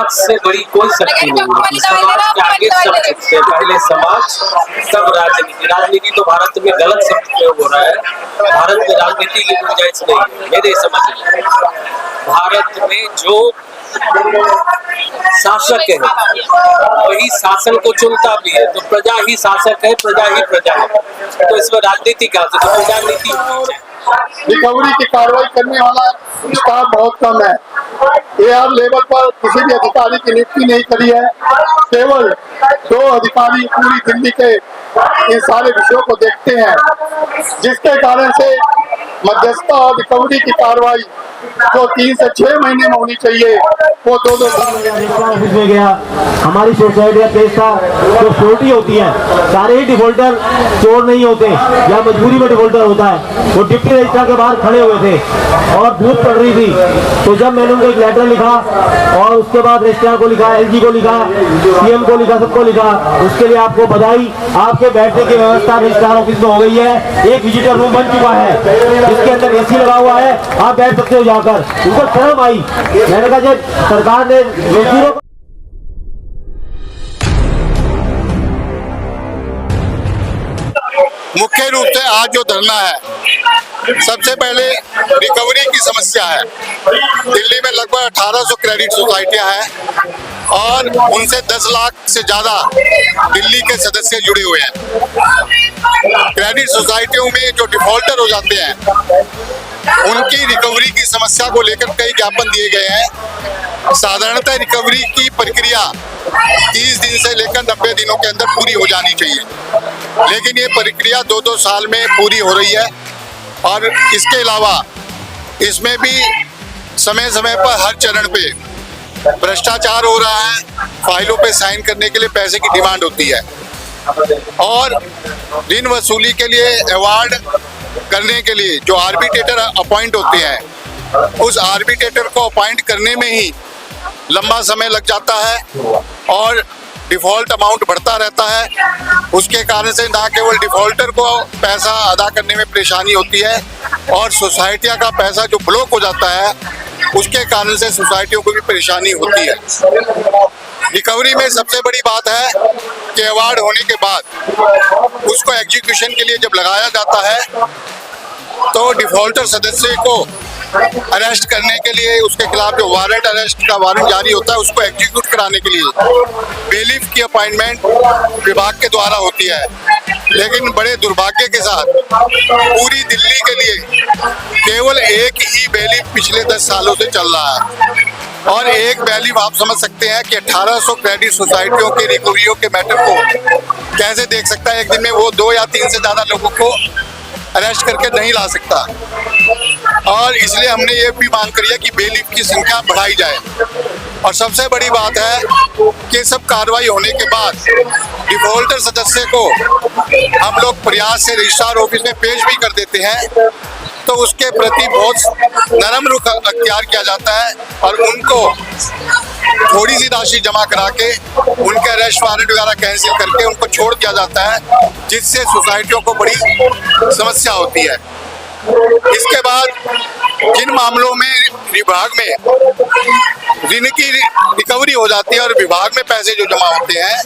समाज से बड़ी कोई शक्ति नहीं होती। समाज के आगे सब चलते हैं, पहले समाज तब राजनीति। राजनीति तो भारत में गलत शब्द प्रयोग हो रहा है। भारत में राजनीति की गुंजाइश नहीं है मेरे समझ में। भारत में जो शासक है वही शासन को चुनता भी है, तो प्रजा ही शासक है, प्रजा ही प्रजा है। तो इसमें राजनीति का तो प्रजानीति होनी चाहिए। रिकवरी की कार्रवाई करने वाला स्टाफ बहुत कम है। एआर लेवल पर किसी भी अधिकारी की नियुक्ति नहीं करी है। केवल 2 अधिकारी पूरी दिल्ली के इन सारे विषयों को देखते हैं, जिसके कारण से मध्यस्थता और रिकवरी की कार्रवाई जो 3 से 6 महीने में होनी चाहिए वो 2-2 साल ऑफिस में गया। हमारी सोसाइटी का केस था, जो सिक्योरिटी होती है सारे ही डिफॉल्टर चोर नहीं होते या मजबूरी में डिफॉल्टर होता है। वो डिप्टी रजिस्ट्रार के बाहर खड़े हुए थे और धूप पड़ रही थी, तो जब मैंने उनको एक लेटर लिखा और उसके बाद रजिस्ट्रार को लिखा, एलजी को लिखा, सीएम को लिखा, सबको लिखा, उसके लिए आपको बधाई। आपके बैठने की व्यवस्था रजिस्ट्रार ऑफिस में हो गई है। एक विजिटर रूम बन चुका है, इसके अंदर एसी लगा हुआ है, आप बैठ सकते हो जाकर। उनको शर्म आई। मैंने कहा जब सरकार ने मजदूरों को मुख्य रूप से आज जो धरना है, सबसे पहले रिकवरी की समस्या है। दिल्ली में लगभग 1800 क्रेडिट सोसाइटियां हैं और उनसे 10 लाख से ज्यादा दिल्ली के सदस्य जुड़े हुए हैं। क्रेडिट सोसाइटियों में जो डिफॉल्टर हो जाते हैं उनकी रिकवरी की समस्या को लेकर कई ज्ञापन दिए गए हैं। साधारणतः रिकवरी की प्रक्रिया 30 दिन से लेकर 90 दिनों के अंदर पूरी हो जानी चाहिए, लेकिन ये प्रक्रिया 2-2 साल में पूरी हो रही है। और इसके अलावा इसमें भी समय समय पर हर चरण पे भ्रष्टाचार हो रहा है। फाइलों पे साइन करने के लिए पैसे की डिमांड होती है और ऋण वसूली के लिए अवार्ड करने के लिए जो आर्बिट्रेटर अपॉइंट होते हैं, उस आर्बिट्रेटर को अपॉइंट करने में ही लंबा समय लग जाता है और डिफॉल्ट अमाउंट बढ़ता रहता है। उसके कारण से ना केवल डिफॉल्टर को पैसा अदा करने में परेशानी होती है और सोसाइटियां का पैसा जो ब्लॉक हो जाता है उसके कारण से सोसाइटियों को भी परेशानी होती है। रिकवरी में सबसे बड़ी बात है कि अवार्ड होने के बाद उसको एग्जीक्यूशन के लिए जब लगाया जाता है तो डिफॉल्टर सदस्य को अरेस्ट करने के लिए उसके खिलाफ जो वारंट अरेस्ट का वारंट जारी होता है उसको एग्जीक्यूट कराने के लिए बेलीफ की अपॉइंटमेंट विभाग के द्वारा होती है। लेकिन बड़े दुर्भाग्य के साथ पूरी दिल्ली के लिए केवल एक ही बेलीफ पिछले 10 सालों से चल रहा है और एक बेलीफ आप समझ सकते हैं कि 1800 क्रेडिट सोसाइटियों के रिकवरियों के मैटर को कैसे देख सकता है। एक दिन में वो 2 या 3 से ज्यादा लोगों को अरेस्ट करके नहीं ला सकता और इसलिए हमने ये भी मांग करी है कि बेलीफ की संख्या बढ़ाई जाए। और सबसे बड़ी बात है कि सब कार्रवाई होने के बाद डिफॉल्टर सदस्य को हम लोग प्रयास से रजिस्ट्रार ऑफिस में पेश भी कर देते हैं तो उसके प्रति बहुत नरम रुख अख्तियार किया जाता है और उनको थोड़ी सी राशि जमा करा के उनके अरेस्ट वारंट वगैरह कैंसिल करके उनको छोड़ दिया जाता है, जिससे सोसाइटियों को बड़ी समस्या होती है। इसके बाद जिन मामलों में विभाग में ऋण की रिकवरी हो जाती है और विभाग में पैसे जो जमा होते हैं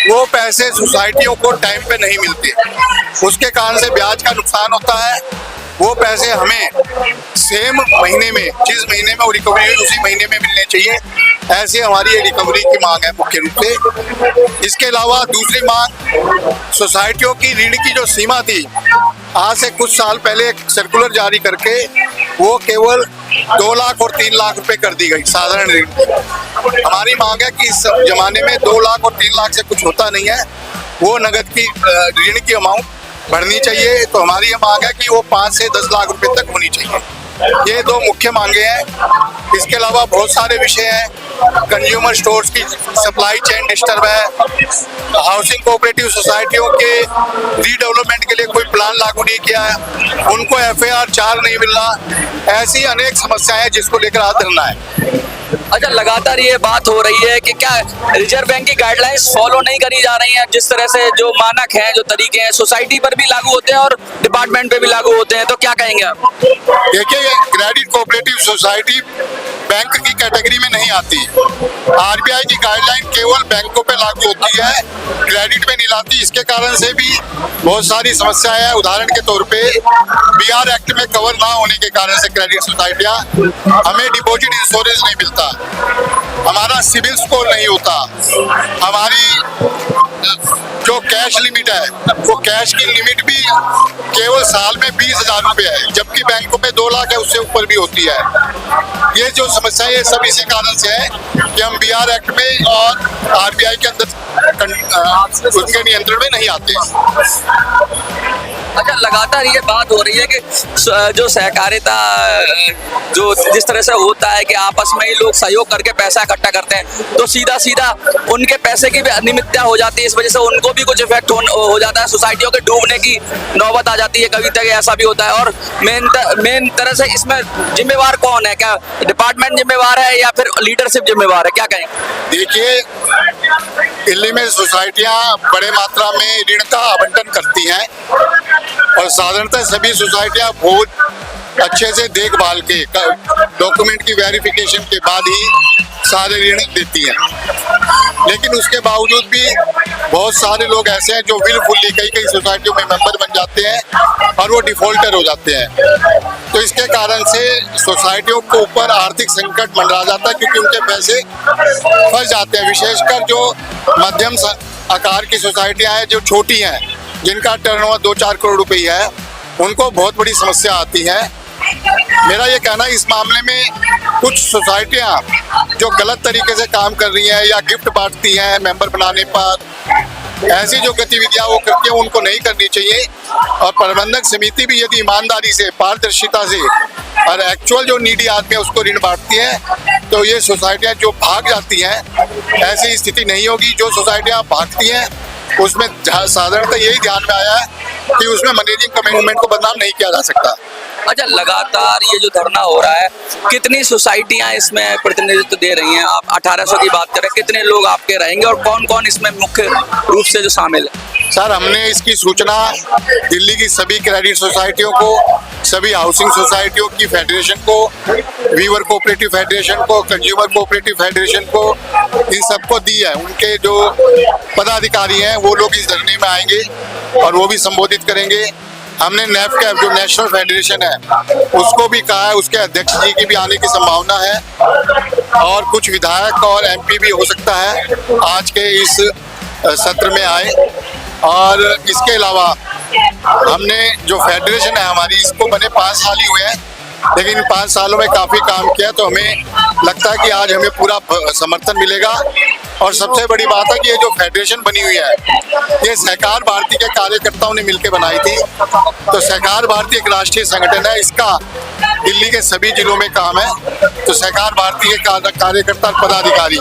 वो पैसे सोसाइटियों को टाइम पे नहीं मिलते, उसके कारण से ब्याज का नुकसान होता है। वो पैसे हमें सेम महीने में, जिस महीने में वो रिकवरी हुई उसी महीने में मिलने चाहिए। ऐसी हमारी ये रिकवरी की मांग है मुख्य रूप से। इसके अलावा दूसरी मांग, सोसाइटियों की ऋण की जो सीमा थी आज से कुछ साल पहले एक सर्कुलर जारी करके वो केवल 2 लाख और 3 लाख रुपए कर दी गई साधारण ऋण। हमारी मांग है कि इस जमाने में 2 लाख और 3 लाख से कुछ होता नहीं है, वो नगद की ऋण की अमाउंट बढ़नी चाहिए। तो हमारी ये मांग है कि वो 5 से 10 लाख रुपए तक होनी चाहिए। ये 2 मुख्य मांगे हैं। इसके अलावा बहुत सारे विषय हैं। कंज्यूमर स्टोर्स की सप्लाई चेन डिस्टर्ब है, हाउसिंग कोऑपरेटिव सोसाइटियों के रीडेवलपमेंट के लिए कोई प्लान लागू नहीं किया है, उनको FAR 4 नहीं मिल रहा। ऐसी अनेक समस्याएं हैं जिसको लेकर आज धरना है। अच्छा, लगातार ये बात हो रही है कि क्या रिजर्व बैंक की गाइडलाइंस फॉलो नहीं करी जा रही हैं? जिस तरह से जो मानक हैं, जो तरीके हैं, सोसाइटी पर भी लागू होते हैं और डिपार्टमेंट पे भी लागू होते हैं, तो क्या कहेंगे आप? देखिए, क्रेडिट कोऑपरेटिव सोसाइटी बैंक की कैटेगरी में नहीं आती। आरबीआई की गाइडलाइन केवल बैंकों पे लागू होती है, क्रेडिट पे नहीं लाती। इसके कारण से भी बहुत सारी समस्याएं हैं। उदाहरण के तौर पे बीआर एक्ट में कवर ना होने के कारण से क्रेडिट सोसाइटियां, हमें डिपॉजिट इंश्योरेंस नहीं मिलता, हमारा सिविल स्कोर नहीं होता, हमारी जो कैश लिमिट है वो कैश की लिमिट भी केवल साल में 20,000 रुपये है, जबकि बैंकों में 2 लाख है, उससे ऊपर भी होती है। ये जो समस्या है ये सब इसी कारण से है कि हम बीआर एक्ट में और आरबीआई के अंदर उनके नियंत्रण में नहीं आते। अच्छा, लगातार ये बात हो रही है कि जो सहकारिता जो जिस तरह से होता है कि आपस में ही लोग सहयोग करके पैसा इकट्ठा करते हैं, तो सीधा सीधा उनके पैसे की भी अनियमितता हो जाती है। इस वजह से उनको भी कुछ इफेक्ट हो जाता है, सोसाइटियों के डूबने की नौबत आ जाती है कभी तक, ऐसा भी होता है। और मेन तरह से इसमें जिम्मेवार कौन है? क्या डिपार्टमेंट जिम्मेवार है या फिर लीडरशिप जिम्मेवार है? क्या कहें? देखिए, दिल्ली में सोसाइटियां बड़े मात्रा में ऋण का आवंटन करती हैं और साधारणतः सभी सोसाइटियां बहुत अच्छे से देखभाल के डॉक्यूमेंट की वेरिफिकेशन के बाद ही सारे ऋण देती हैं। लेकिन उसके बावजूद भी बहुत सारे लोग ऐसे हैं जो विलफुली कई सोसाइटियों में मेंबर बन जाते हैं और वो डिफॉल्टर हो जाते हैं। तो इसके कारण से सोसाइटियों के ऊपर आर्थिक संकट मंडरा जाता है, क्योंकि उनके पैसे फंस जाते हैं। विशेषकर जो मध्यम आकार की सोसाइटियां हैं, जो छोटी हैं, जिनका टर्नओवर 2-4 करोड़ रुपए है, उनको बहुत बड़ी समस्या आती है। मेरा ये कहना है, इस मामले में कुछ सोसाइटियां जो गलत तरीके से काम कर रही हैं या गिफ्ट बांटती हैं मेंबर बनाने पर, ऐसी जो गतिविधियां वो करती हैं उनको नहीं करनी चाहिए। और प्रबंधक समिति भी यदि ईमानदारी से, पारदर्शिता से और एक्चुअल जो नीडी आदमी है उसको ऋण बांटती है, तो ये सोसाइटियां जो भाग जाती हैं, ऐसी स्थिति नहीं होगी। जो सोसाइटियां भागती हैं उसमें साधारणतः यही ध्यान में आया है कि उसमें मैनेजिंग कमिटी को बदनाम नहीं किया जा सकता। अच्छा, लगातार ये जो धरना हो रहा है, कितनी सोसाइटियां इसमें प्रतिनिधित्व दे रही हैं? आप 1800 की बात करें, कितने लोग आपके रहेंगे और कौन कौन इसमें मुख्य रूप से जो शामिल है? सर, हमने इसकी सूचना दिल्ली की सभी क्रेडिट सोसाइटियों को, सभी हाउसिंग सोसाइटियों की फेडरेशन को, वीवर कोऑपरेटिव फेडरेशन को, कंज्यूमर कोऑपरेटिव फेडरेशन को, इन सबको दी है। उनके जो पदाधिकारी हैं वो लोग इस धरने में आएंगे और वो भी संबोधित करेंगे। हमने नेफकैप जो नेशनल फेडरेशन है उसको भी कहा है, उसके अध्यक्ष जी की भी आने की संभावना है और कुछ विधायक और एमपी भी हो सकता है आज के इस सत्र में आए। और इसके अलावा हमने जो फेडरेशन है हमारी, इसको बने 5 साल ही हुए हैं, लेकिन 5 सालों में काफ़ी काम किया, तो हमें लगता है कि आज हमें पूरा समर्थन मिलेगा। और सबसे बड़ी बात है कि ये जो फेडरेशन बनी हुई है, ये सहकार भारती के कार्यकर्ताओं ने मिलकर बनाई थी। तो सहकार भारती एक राष्ट्रीय संगठन है, इसका दिल्ली के सभी जिलों में काम है। तो सहकार भारती के कार्यकर्ता और पदाधिकारी,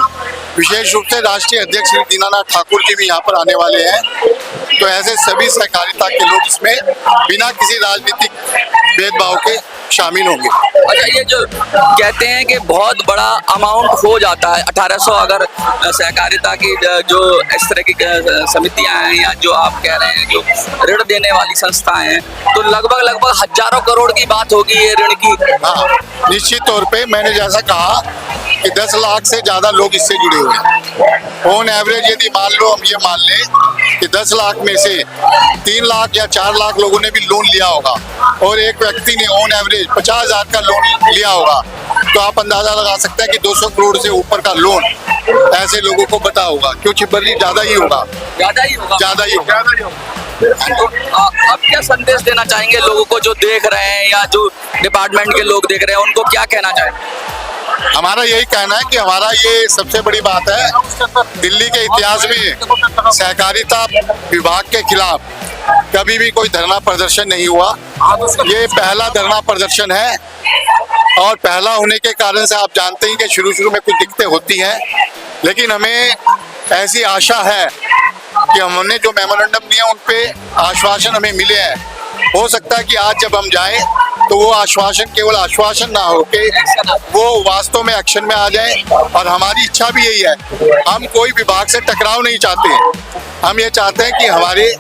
विशेष रूप से राष्ट्रीय अध्यक्ष श्री दीनानाथ ठाकुर जी भी यहाँ पर आने वाले हैं। तो ऐसे सभी सहकारिता के लोग इसमें बिना किसी राजनीतिक भेदभाव के शामिल होंगे। अच्छा, ये जो कहते हैं कि बहुत बड़ा अमाउंट हो जाता है, 1800 अगर सहकारिता की जो इस तरह की समितियां हैं या जो आप कह रहे हैं जो ऋण देने वाली संस्थाएं हैं, तो लगभग हजारों करोड़ की बात होगी ये ऋण की। हाँ, निश्चित तौर पे मैंने जैसा कहा कि 10 लाख से ज्यादा लोग इससे जुड़े हुए हैं। ऑन एवरेज यदि मान लो, हम ये मान लें कि 10 लाख में से 3 लाख या 4 लाख लोगों ने भी लोन लिया होगा और एक व्यक्ति ने ऑन एवरेज 50,000 का लोन लिया होगा, तो आप अंदाजा लगा सकते हैं कि 200 करोड़ से ऊपर का लोन ऐसे लोगों को बता होगा। क्यों छिपरली ज्यादा ही होगा। तो आप क्या संदेश देना चाहेंगे लोगों को जो देख रहे हैं या जो डिपार्टमेंट के लोग देख रहे हैं, उनको क्या कहना चाहेंगे? हमारा यही कहना है कि हमारा ये सबसे बड़ी बात है, दिल्ली के इतिहास में सहकारिता विभाग के खिलाफ कभी भी कोई धरना प्रदर्शन नहीं हुआ। ये पहला धरना प्रदर्शन है और पहला होने के कारण से आप जानते हैं कि शुरू में कुछ दिक्कतें होती हैं, लेकिन हमें ऐसी आशा है कि हमने जो मेमोरेंडम दिया उन पे आश्वासन हमें मिले हैं। हो सकता है कि आज जब हम जाएं तो वो आश्वासन केवल आश्वासन ना हो के वो वास्तव में एक्शन में आ जाए। और हमारी इच्छा भी यही है, हम कोई विभाग से टकराव नहीं चाहते। हम ये चाहते हैं कि हमारे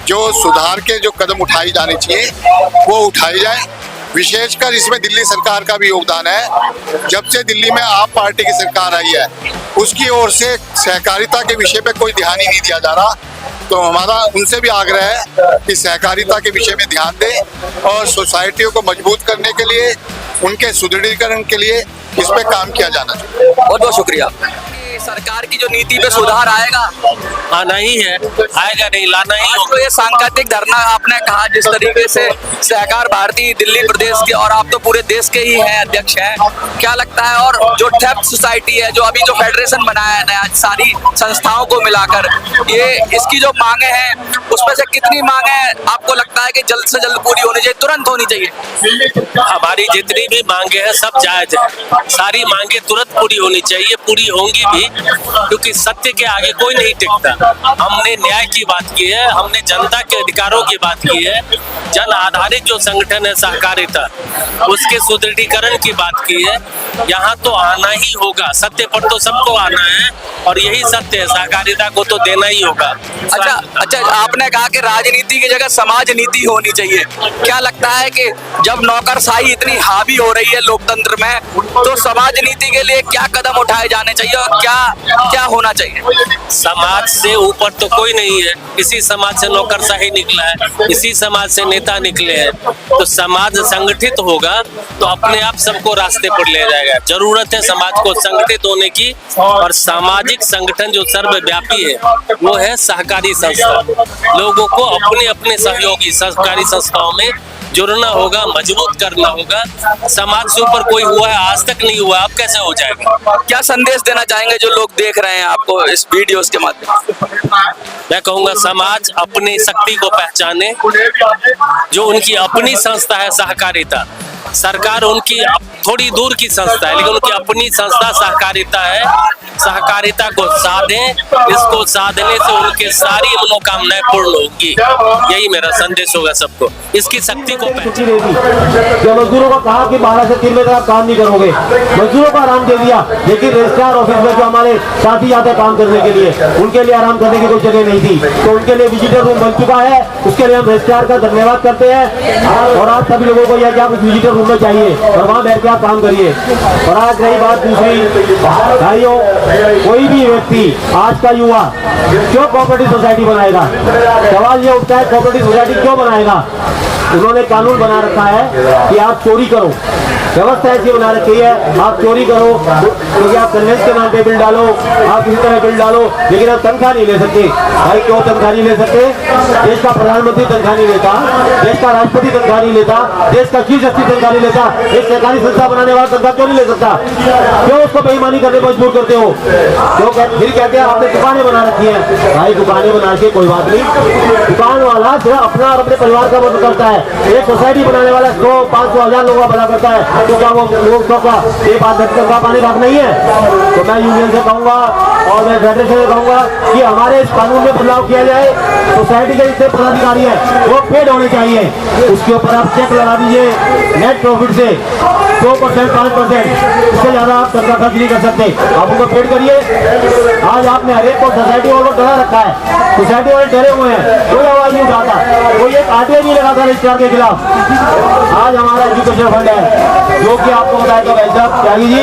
जो सुधार के जो कदम उठाए जाने चाहिए वो उठाए जाए विशेषकर इसमें दिल्ली सरकार का भी योगदान है। जब से दिल्ली में आप पार्टी की सरकार आई है उसकी ओर से सहकारिता के विषय पे कोई ध्यान ही नहीं दिया जा रहा। तो हमारा उनसे भी आग्रह है कि सहकारिता के विषय में ध्यान दें और सोसाइटियों को मजबूत करने के लिए, उनके सुदृढ़ीकरण के लिए इस पे काम किया जाना चाहिए। बहुत बहुत शुक्रिया। सरकार की जो नीति पे सुधार आएगा, आना ही है, आएगा नहीं, लाना ही तो ये सांकेतिक धरना आपने कहा, जिस तरीके से सहकार भारती दिल्ली प्रदेश के और आप तो पूरे देश के ही हैं, अध्यक्ष हैं, क्या लगता है? और जो थेफ्ट सोसाइटी है, जो अभी जो फेडरेशन बनाया है नया सारी संस्थाओं को मिलाकर, ये इसकी जो मांगे हैं उसमें से कितनी मांगे आपको लगता है कि जल्द से जल्द पूरी होनी चाहिए, तुरंत होनी चाहिए? हमारी जितनी भी मांगे हैं सब जायज है, सारी मांगे तुरंत पूरी होनी चाहिए, पूरी होंगी भी, क्योंकि सत्य के आगे कोई नहीं टिकता। हमने न्याय की बात की है, हमने जनता के अधिकारों की बात की है, जन आधारित जो संगठन है सहकारिता, उसके सुदृढ़ीकरण की बात की है। यहाँ तो आना ही होगा, सत्य पर तो सबको आना है और यही सत्य है, सहकारिता को तो देना ही होगा। अच्छा, आपने कहा कि राजनीति की जगह समाज नीति होनी चाहिए। क्या लगता है कि जब नौकरशाही इतनी हावी हो रही है लोकतंत्र में, तो समाज नीति के लिए क्या कदम उठाए जाने चाहिए और क्या होना चाहिए? समाज से ऊपर तो कोई नहीं है, इसी समाज से नौकरशाही निकला है, इसी समाज से नेता निकले हैं। तो समाज संगठित होगा तो अपने आप सबको रास्ते पर ले जाएगा। जरूरत है समाज को संगठित होने की, और सामाजिक संगठन जो सर्वव्यापी है वो है सहकारी संस्था। लोगों को अपने अपने सहयोगी सहकारी संस्थाओं में जुड़ना होगा, मजबूत करना होगा। समाज से ऊपर कोई हुआ है आज तक नहीं हुआ, अब कैसे हो जाएगा? क्या संदेश देना चाहेंगे जो लोग देख रहे हैं आपको इस वीडियोस के माध्यम से? मैं कहूँगा समाज अपनी शक्ति को पहचाने, जो उनकी अपनी संस्था है सहकारिता। सरकार उनकी थोड़ी दूर की संस्था है, लेकिन उनकी अपनी संस्था सहकारिता है। सहकारिता को साधें, इसको साधने से उनके सारी मनोकामनाएं पूर्ण होंगी। यही मेरा संदेश होगा सबको, इसकी शक्ति को जो मजदूरों को कहा कि 12 से 3 बजे आप काम नहीं करोगे, मजदूरों को आराम दे दिया, लेकिन रजिस्ट्रार ऑफिस में जो हमारे साथी आते काम करने के लिए, उनके लिए आराम करने की कोई जगह नहीं थी। तो उनके लिए विजिटर रूम बन चुका है, उसके लिए हम रजिस्ट्रार का धन्यवाद करते हैं। और आप सभी लोगों को यह कि आप विजिटर रूम में चाहिए और वहाँ बैठ के आप काम करिए। और आज रही बात दूसरी, भाइयों, कोई भी व्यक्ति, आज का युवा क्यों कोऑपरेटिव सोसाइटी बनाएगा? सवाल ये उठता है, कोऑपरेटिव सोसाइटी क्यों बनाएगा? उन्होंने कानून बना रखा है कि आप चोरी करो, व्यवस्था ऐसी बना रखी है, आप चोरी करो क्योंकि आप कन्वेंस के नाम पे बिल डालो, आप किसी तरह बिल डालो, लेकिन आप तनख्वाह नहीं ले सकते। भाई क्यों तनख्वाह नहीं ले सकते? देश का प्रधानमंत्री तनख्वाह नहीं लेता, देश का राष्ट्रपति तनख्वाह नहीं लेता, देश का चीफ जस्टिस तनख्वाह नहीं लेता, एक सरकारी संस्था बनाने वाला तनख्वाह क्यों नहीं ले सकता? क्यों उसको बेईमानी करने मजबूर करते हो? क्यों फिर कहते हैं आपने दुकानें बना रखी है? भाई दुकानें बना के कोई बात नहीं, दुकान वाला सिर्फ अपना और अपने परिवार का मदद करता है। एक सोसाइटी बनाने वाला 100, 500, 1000 लोगों का भला करता है, तो क्या वो लोग का ये बात का पानी भाग नहीं है? तो मैं यूनियन से कहूंगा और मैं फेडरेशन से कहूंगा कि हमारे इस कानून में बदलाव किया जाए। सोसाइटी के जितने पदाधिकारी है वो पेड होने चाहिए, उसके ऊपर आप चेक लगा दीजिए नेट प्रॉफिट से 2%, 5%, इससे ज्यादा आप तनख्वाह खर्च नहीं कर सकते, आप उनको पेड करिए। आज आपने हर एक को सोसाइटी वालों को डरा रखा है, सोसाइटी वाले डरे हुए हैं, कोई आवाज नहीं उठाता, कोई एक आरटीआई नहीं लगाता रजिस्ट्रार के खिलाफ। आज हमारा एजुकेशन फंड है जो कि आपको बताएगा भाई साहब त्यागी जी,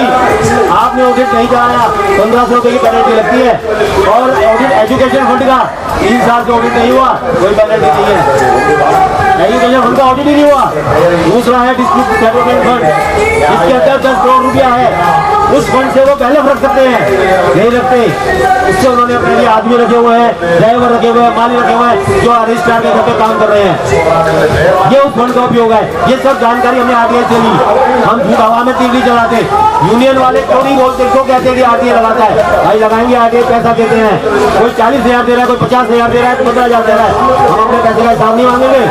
आपने ऑडिट नहीं कराया, 1500 रुपए की पेनल्टी लगती है। और ऑडिट एजुकेशन फंड का 3 साल से ऑडिट नहीं हुआ, कोई पेनल्टी नहीं है, एजुकेशन फंड का ऑडिट ही नहीं हुआ। दूसरा है डिस्ट्रिक्ट सेटलमेंट फंड, इसके अंदर 10 करोड़ रुपया है, उस फंड से वो पहले रख सकते हैं, नहीं रखते। इससे उन्होंने अपने लिए आदमी रखे हुए हैं, ड्राइवर रखे हुए हैं, माली रखे हुए हैं, जो रजिस्ट्रार के घर पे काम कर रहे हैं। ये उस फंड का उपयोग है। ये सब जानकारी हमें आरटीआई से ली, हम झूठ हवा में तीर नहीं चलाते। यूनियन वाले क्यों नहीं बोलते, क्यों कहते हैं कि आरटीआई लगाता है? भाई लगाएंगे, आरटीआई पैसा देते हैं, कोई 40,000 दे रहा है, कोई 50,000 दे रहा है, 15,000 दे रहा है, हम अपने पैसे का हिसाब नहीं मांगेंगे।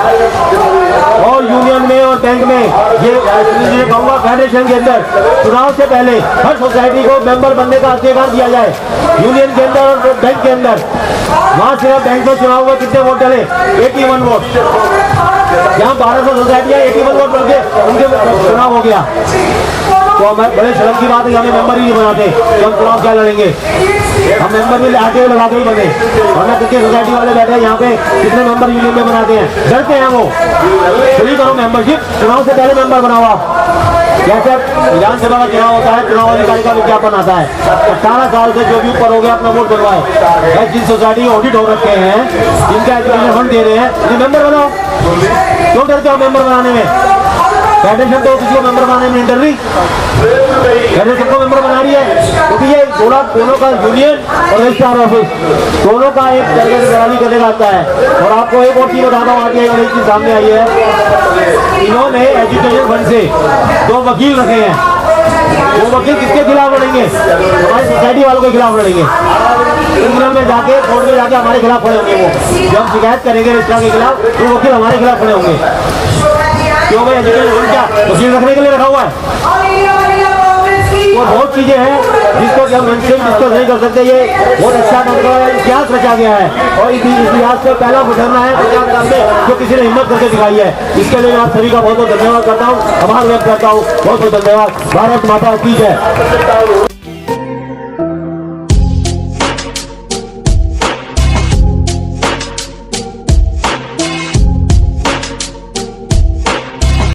और यूनियन में और बैंक में ये कहूँगा फेडरेशन के अंदर चुनाव से पहले हर सोसाइटी को मेंबर बनने का अधिकार दिया जाए। यूनियन के अंदर और बैंक के अंदर, वहाँ सिर्फ बैंक में चुनाव में कितने वोट डले? 81 वोट। जहाँ 1200 सोसाइटियाँ 81 वोट डल के उनके चुनाव हो गया। तो हमें बड़े शर्म की बात है कि हमें मेंबर ही नहीं बनाते कि हम चुनाव क्या लड़ेंगे। हम मेंबर भी आगे लगा के ही बने, वरना क्रिकेट सोसाइटी वाले बैठे हैं यहाँ पे, कितने मेंबर यूनियन में बनाते हैं, डरते हैं वो। फ्री करो मेंबरशिप, चुनाव से पहले मेंबर बनाओ आप। जैसे विधानसभा का चुनाव होता है, चुनाव अधिकारी का विज्ञापन आता है, 18 साल से जो भी ऊपर हो गया अपना वोट बनवाए। जिन सोसाइटी ऑडिट हो रखे हैं, जिनका एजुकेशन फंड दे रहे हैं, उन्हें मेंबर बनाओ। क्यों डरते हो मेंबर बनाने में? फेडरेशन तो किसी को मेंबर बनाने में डर रही, फेडरेशन सबको मेंबर बना रही है, क्योंकि ये दोनों का यूनियन और रजिस्ट्रार ऑफिस दोनों का एक तरह से दलाली करने का आता है। और आपको एक और चीज बताता हूँ, आगे एक चीज सामने आई है, इन्होंने एजुकेशन फंड से 2 वकील रखे हैं। वो वकील किसके खिलाफ लड़ेंगे? हमारी सोसाइटी वालों के खिलाफ लड़ेंगे। ट्रिब्यूनल में जाके, कोर्ट में जाके हमारे खिलाफ खड़े होंगे। वो जब हम शिकायत करेंगे रजिस्ट्रार के खिलाफ, तो वकील हमारे खिलाफ खड़े होंगे। क्यों भाई? एजुकेशन क्या वकील रखने के लिए रखा हुआ है? और बहुत चीजें हैं जिसको कि हम मेंशन डिस्कस नहीं कर सकते। ये बहुत अच्छा इतिहास रचा गया है, और इस इतिहास से पहला गुजरना है 50 साल में, जो किसी ने हिम्मत करके दिखाई है। इसके लिए मैं आप सभी का बहुत बहुत धन्यवाद करता हूँ, आभार व्यक्त करता हूँ। बहुत बहुत धन्यवाद। भारत माता की जय।